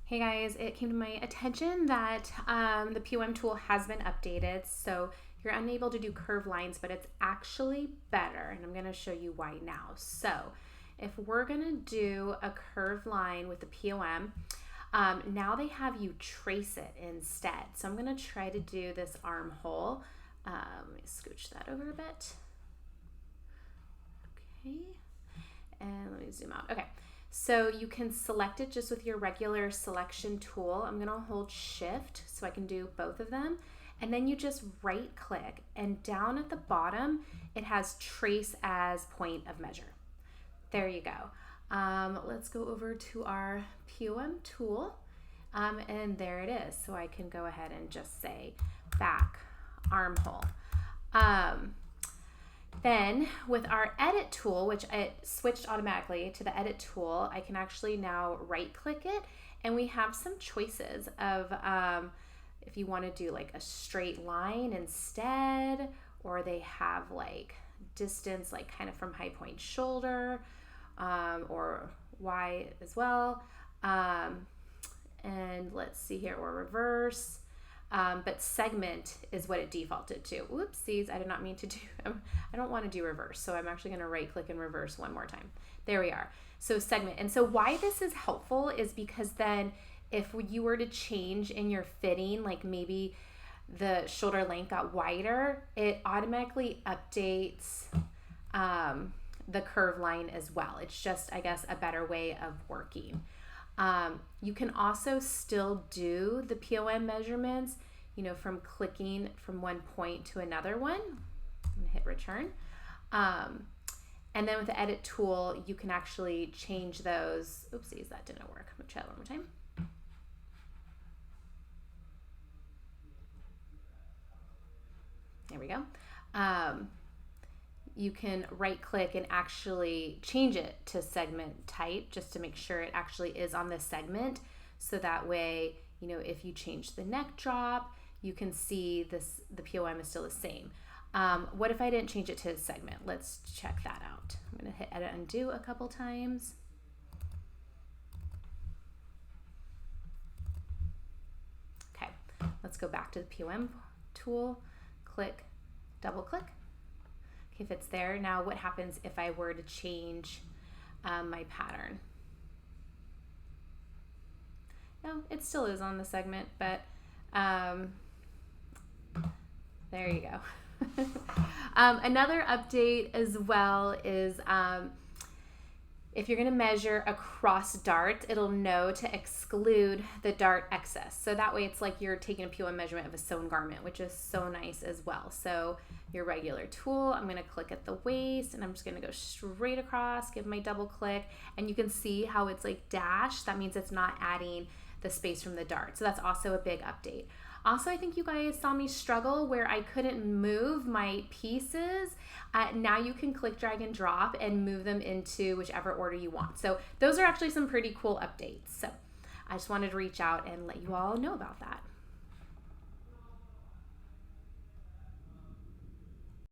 Hey guys, it came to my attention that the POM tool has been updated, so you're unable to do curved lines, but it's actually better, and I'm going to show you why now. So if we're going to do a curved line with the POM, now they have you trace it instead. So I'm going to try to do this armhole. Let me scooch that over a bit. Okay, and let me zoom out. Okay. So you can select it just with your regular selection tool. I'm gonna hold shift so I can do both of them. And then you just right click, and down at the bottom, it has trace as point of measure. There you go. Let's go over to our POM tool. And there it is. So I can go ahead and just say back armhole. Then with our edit tool, which it switched automatically to the edit tool, I can actually now right click it, and we have some choices of if you want to do like a straight line instead, or they have like distance like kind of from high point shoulder, or Y as well. And let's see here, or reverse. But segment is what it defaulted to. Oopsies, I did not mean to do, I don't want to do reverse. So I'm actually going to right click and reverse one more time. There we are. So segment. And so why this is helpful is because then if you were to change in your fitting, like maybe the shoulder length got wider, it automatically updates the curve line as well. It's just, I guess, a better way of working. You can also still do the POM measurements, from clicking from one point to another one. I'm gonna hit return. And then with the edit tool, you can actually change those. Oopsies, that didn't work. I'm gonna try that one more time. There we go. You can right click and actually change it to segment type just to make sure it actually is on the segment. So that way, if you change the neck drop, you can see the POM is still the same. What if I didn't change it to segment? Let's check that out. I'm going to hit edit undo a couple times. Okay, let's go back to the POM tool, click, double click. If it's there. Now what happens if I were to change my pattern? No, it still is on the segment, but there you go. Another update as well is if you're going to measure across darts, it'll know to exclude the dart excess. So that way it's like you're taking a POM measurement of a sewn garment, which is so nice as well. So your regular tool, I'm going to click at the waist, and I'm just going to go straight across, give my double click, and you can see how it's like dashed. That means it's not adding the space from the dart. So that's also a big update. Also, I think you guys saw me struggle where I couldn't move my pieces. Now you can click, drag, and drop and move them into whichever order you want. So those are actually some pretty cool updates. So I just wanted to reach out and let you all know about that.